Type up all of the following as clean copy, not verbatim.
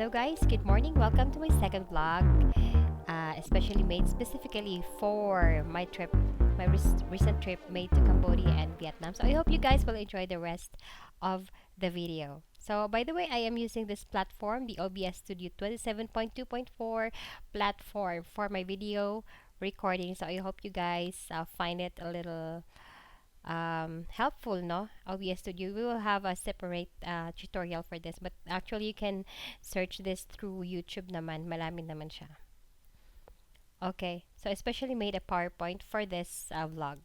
Hello guys, good morning. Welcome to my second vlog, especially made specifically for my trip, my recent trip made to Cambodia and Vietnam. So I hope you guys will enjoy the rest of the video. So by the way, I am using this platform, the OBS Studio 27.2.4 platform for my video recording. So I hope you guys find it a little helpful, no? OBS Studio. We will have a separate tutorial for this, but actually you can search this through YouTube naman. Malami naman siya. Okay, so I especially made a PowerPoint for this vlog.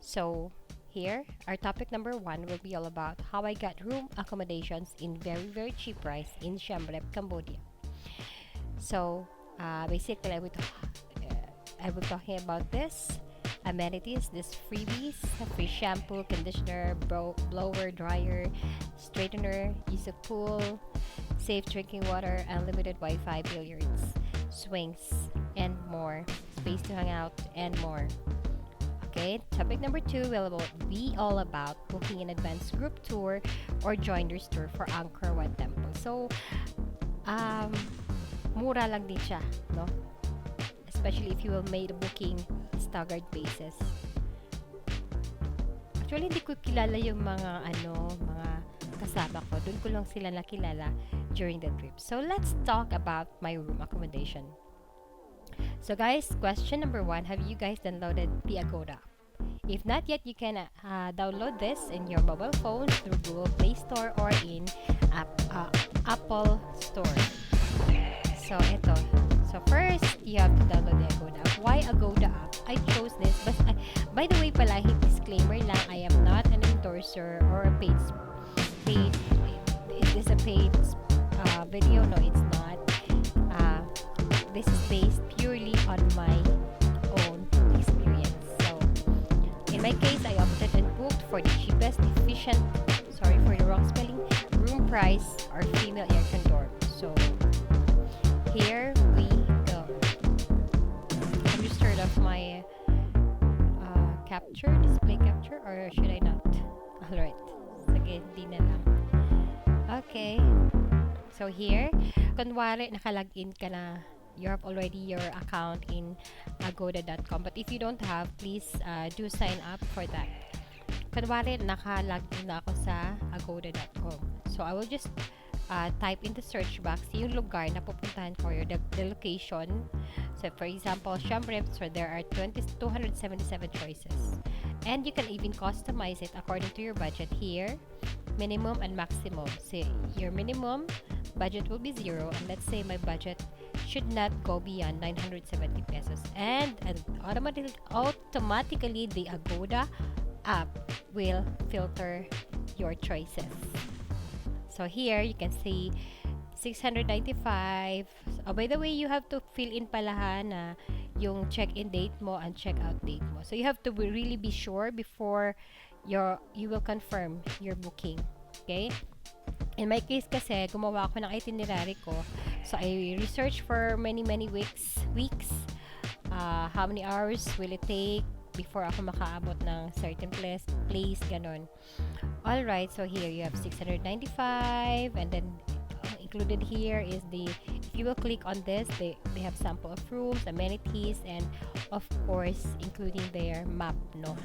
So here, our topic number 1 will be all about how I got room accommodations in very cheap price in Siem Reap, Cambodia. So basically, I will talking about this amenities, this freebies, free shampoo, conditioner, blower, dryer, straightener, use of pool, safe drinking water, unlimited Wi-Fi, billiards, swings, and more, space to hang out, and more. Okay, topic number 2 will be all about booking an advanced group tour or joiners tour for Angkor Wat temple. So, mura lang din siya, no? Especially if you will make a booking staggered basis. Actually, hindi ko kilala yung mga mga kasama ko. Doon ko lang sila nakilala during the trip. So let's talk about my room accommodation. So guys, question number 1, have you guys downloaded the Agoda? If not yet, you can download this in your mobile phones through Google Play Store or in Apple Store. So ito. So first, you have to download the Agoda app. Why Agoda app? I chose this. But by the way pala, disclaimer lang, I am not an endorser or a paid is this a paid video? No, it's not. This is based purely on my own experience. So in my case, I opted and booked for the cheapest, efficient, sorry for the wrong spelling, room price or female aircon dorm. So here we go. I'm just turn off my display capture, or should I not? Alright, sige, di na lang. Okay, so here, kunwari nakalagin ka na, you have already your account in agoda.com, but if you don't have, please do sign up for that. Kunwari nakalagin na ako sa agoda.com, so I will just type in the search box yung lugar na pupuntahan ko, or the location. So for example, Siem Reap, so there are 277 choices, and you can even customize it according to your budget here, minimum and maximum. So your minimum budget will be 0, and let's say my budget should not go beyond 970 pesos, and automatically the Agoda app will filter your choices. So here you can see 695. Oh, by the way, you have to fill in pala na yung check-in date mo and check-out date mo. So you have to really be sure before you will confirm your booking. Okay? In my case kasi, gumawa ako ng itinerary ko. So I researched for many weeks. How many hours will it take before ako makaabot ng certain place, ganon. Alright, so here you have 695, and then included here is if you will click on this, they have sample of rooms, amenities, and of course including their map, no?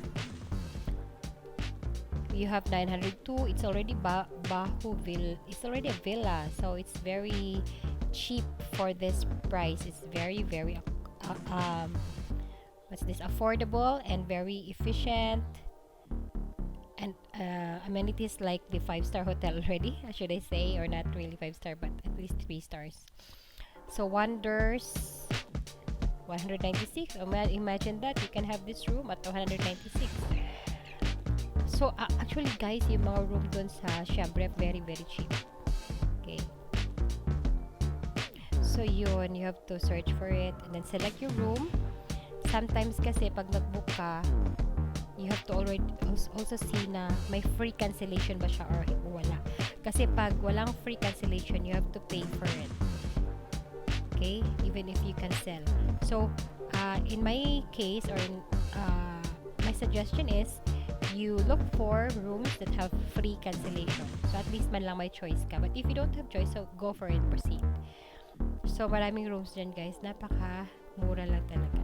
You have 902. It's already it's already a villa, so it's very cheap for this price. It's very what's this, affordable and very efficient, and amenities like the 5-star hotel already, should I say, or not really 5-star, but at least 3 stars. So wonders 196. Imagine that you can have this room at 196. So actually guys, yung mga room dun sa Siem Reap very cheap. Okay, so yun, you have to search for it and then select your room. Sometimes kasi pag nag-book ka, you have to already also see na may free cancellation ba siya or wala. Kasi pag walang free cancellation, you have to pay for it. Okay? Even if you cancel. So, in my case, or in, my suggestion is, you look for rooms that have free cancellation. So at least man lang may choice ka. But if you don't have choice, so go for it, proceed. So maraming rooms dyan guys, napaka mura lang talaga.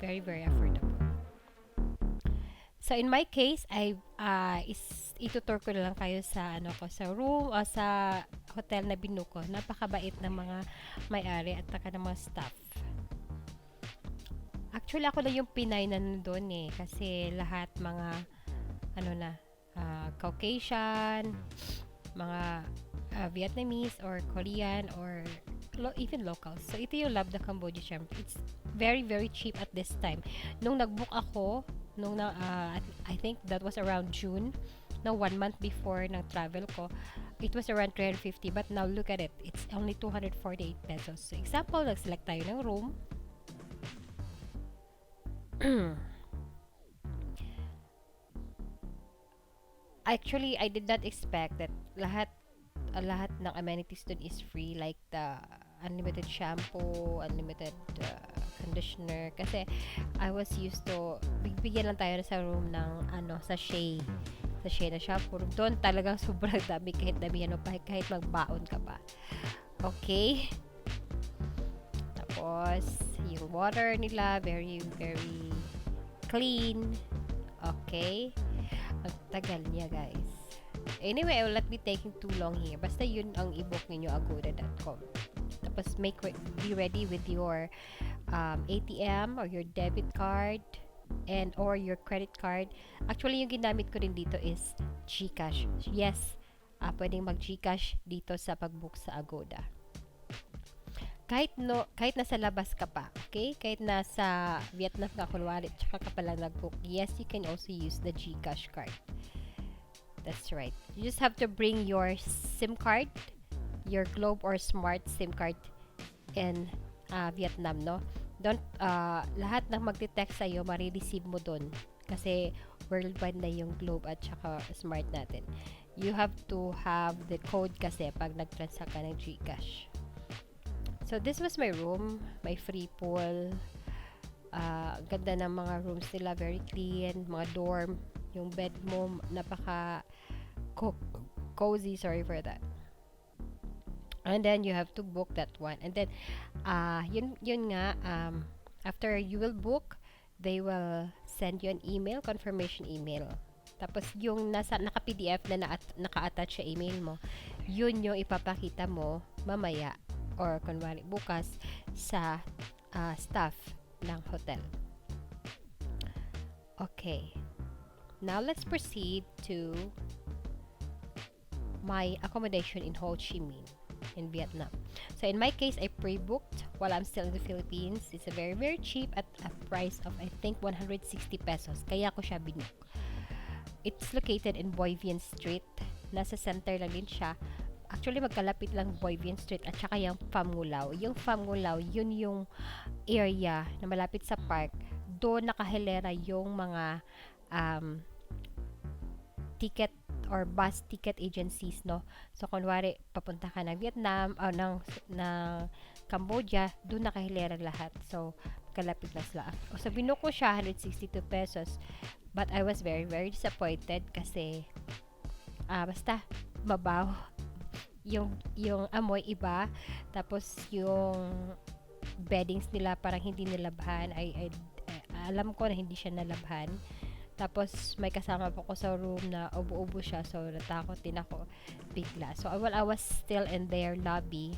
Very, very affordable. So in my case, itutur ko na lang kayo sa sa room o sa hotel na binook ko. Napakabait ng mga may-ari at saka ng mga staff. Actually, ako na yung Pinay na nandun kasi lahat mga Caucasian, mga Vietnamese or Korean or even locals. So ito yung Love the Cambodia, syempre. It's very, very cheap at this time. Nung nag-book ako, I think that was around June, 1 month before ng travel ko, it was around 350, but now look at it, it's only 248 pesos. So example, nag-select tayo ng room. Actually, I did not expect that lahat ng amenities dun is free, like the unlimited shampoo, unlimited conditioner, kasi I was used to bigyan lang tayo sa room ng sachet na shampoo. Doon talagang sobrang dami, kahit damihan mo pa, kahit magbaon ka pa. Okay, tapos yung water nila very, very clean. Okay, ang tagal niya guys. Anyway, I will not be taking too long here. Basta yun ang i-book ninyo, agoda.com. Tapos be ready with your ATM or your debit card and or your credit card. Actually, yung ginamit ko rin dito is GCash. Yes, pwedeng mag-GCash dito sa pag-book sa Agoda. Kahit nasa labas ka pa, okay? Kahit nasa Vietnam ka kunwari, tsaka ka pala nag-book, yes, you can also use the GCash card. That's right. You just have to bring your SIM card, your Globe or Smart SIM card in Vietnam, no? Don't, lahat ng magte-text sa'yo, marireceive mo dun. Kasi worldwide na yung Globe at saka Smart natin. You have to have the code kasi pag nag-transact ka ng GCash. So, this was my room. My free pool. Ganda ng mga rooms nila. Very clean. Mga dorm. Yung bed mo, napaka cozy. Sorry for that. And then, you have to book that one. And then, yun nga, after you will book, they will send you an email, confirmation email. Tapos, yung naka-PDF na naka-attach sa email mo, yun yung ipapakita mo mamaya or kunwari bukas sa staff ng hotel. Okay. Now, let's proceed to my accommodation in Ho Chi Minh in Vietnam. So, in my case, I pre-booked while I'm still in the Philippines. It's a very, very cheap at a price of, I think, 160 pesos. Kaya ko siya binook. It's located in Boy Vien Street. Nasa center lang din siya. Actually, magkalapit lang Boy Vien Street at saka yung Pham Ngulao. Yung Pham Ngulao, yun yung area na malapit sa park. Doon nakahilera yung mga ticket or bus ticket agencies, no? So, kunwari, papunta ka ng Vietnam o ng Cambodia, doon nakahilera lahat. So, kalapit na sila. So, binook ko siya, 162 pesos. But I was very, very disappointed kasi basta, mabaw. Yung amoy iba. Tapos, yung beddings nila parang hindi nilabhan. Alam ko na hindi siya nalabhan. Tapos, may kasama po ko sa room na ubo-ubo siya. So, natakot din ako bigla. So, while I was still in their lobby,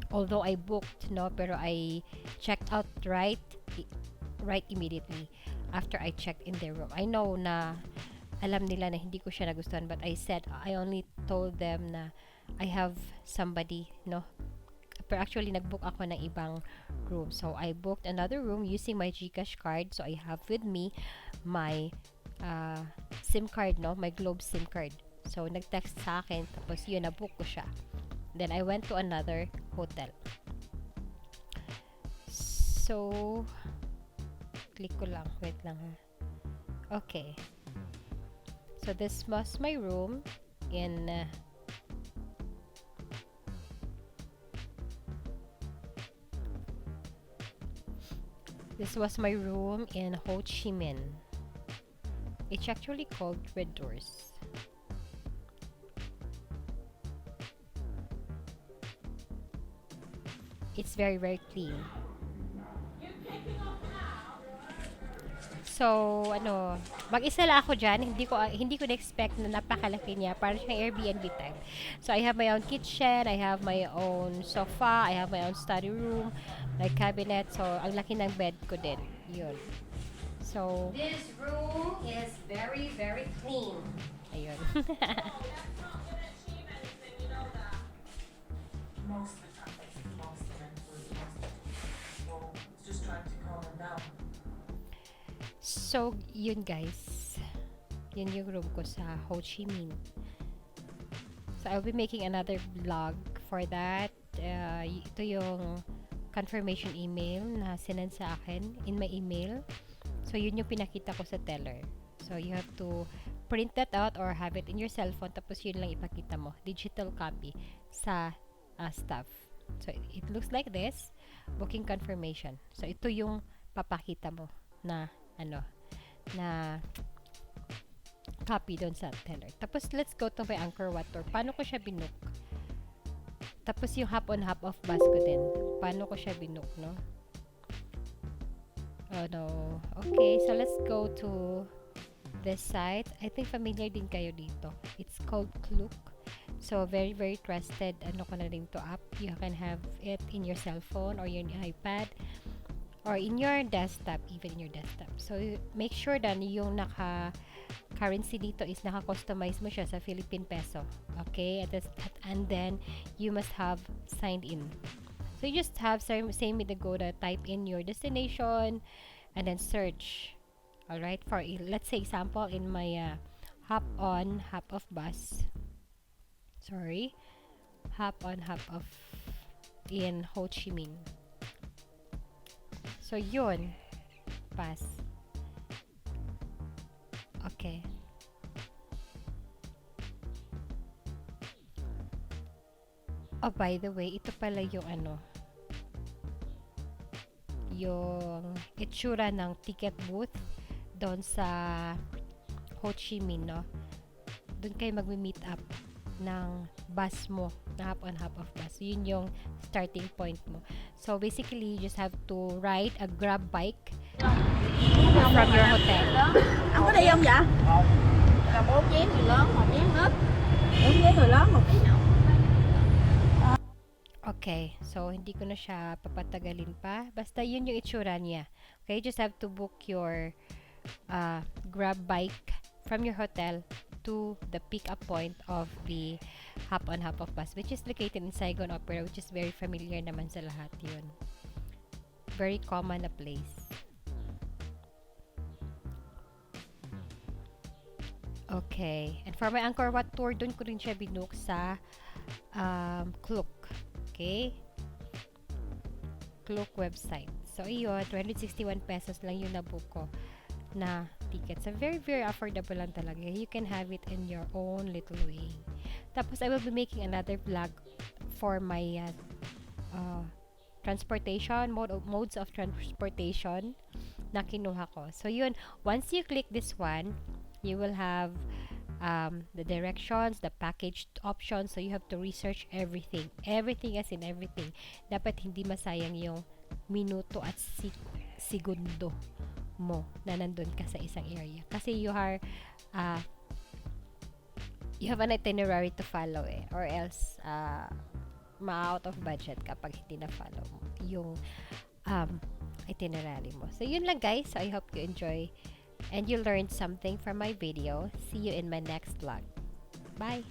although I booked, no, pero I checked out right immediately after I checked in their room. I know na alam nila na hindi ko siya nagustuhan, but I only told them na I have somebody, no. Pero actually, nag-book ako ng ibang room. So, I booked another room using my GCash card. So, I have with me my SIM card, no? My Globe SIM card. So, nag-text sa akin. Tapos, yun, na-book ko siya. Then, I went to another hotel. So, click ko lang. Wait lang, ha. Okay. So, this was my room in Ho Chi Minh. It's actually called Red Doors. It's very, very clean. So, ano, mag-isa lang ako dyan. Hindi ko na-expect na napakalaki niya. Parang siyang Airbnb type. So, I have my own kitchen. I have my own sofa. I have my own study room. Like cabinet. So, ang laki ng bed ko din. Yun. So, this room is very, very clean. Ayun. Most of the time, most of them so just trying to calm them down. So, yun guys. Yun yung room ko sa Ho Chi Minh. So, I'll be making another vlog for that. Ito yung confirmation email na sinend sa akin in my email. So, yun yung pinakita ko sa teller. So, you have to print that out or have it in your cellphone. Tapos, yun lang ipakita mo. Digital copy sa staff. So, it looks like this. Booking confirmation. So, ito yung papakita mo na na copy doon sa teller. Tapos, let's go to my Angkor Wat tour. Paano ko siya binook? Tapos, yung hop on hop off bus ko din. Paano ko siya binook, no? Oh, no. Okay, so let's go to this site. I think familiar din kayo dito. It's called Klook. So, very, very trusted. Ano ko na rin to app. You can have it in your cell phone or your iPad. Or in your desktop, even in your desktop. So, make sure na yung currency dito is naka-customize mo siya sa Philippine peso. Okay? And then, you must have signed in. So, you just have, same with the agoda, type in your destination, and then search. Alright? For, let's say, example, in my hop on, hop off bus. Sorry. Hop on, hop off in Ho Chi Minh. So, yun. Pass. Okay. Oh, by the way, ito pala yung yung itsura ng ticket booth doon sa Ho Chi Minh, no? Doon kayo magmi-meet up ng bus mo, na hop on hop off bus. So, yun yung starting point mo. So, basically, you just have to ride a grab bike from your hotel. Ăn có đi không vậy? Là 4 chén người lớn, 1 chén ít. 4 chén người lớn, 1 chén nhỏ. Okay, so hindi ko na siya papatagalin pa. Basta yun yung itsura niya. Okay, just have to book your grab bike from your hotel to the pick-up point of the hop on hop off bus, which is located in Saigon Opera, which is very familiar naman sa lahat yun. Very common na place. Okay, and for my Angkor Wat tour, dun ko rin siya binook sa Klook. Okay? Klook website. So, iyon, 261 pesos lang yung nabook ko na tickets. So, very, very affordable lang talaga. You can have it in your own little way. Tapos, I will be making another vlog for my transportation, modes of transportation na kinuha ko. So, yun, once you click this one, you will have the directions, the package options. So, you have to research everything. Everything as in everything. Dapat hindi masayang yung minuto at segundo mo na nandun ka sa isang area. Kasi you have an itinerary to follow or else ma-out of budget kapag hindi na-follow mo yung itinerary mo. So, yun lang guys. So, I hope you enjoy and you learned something from my video. See you in my next vlog. Bye!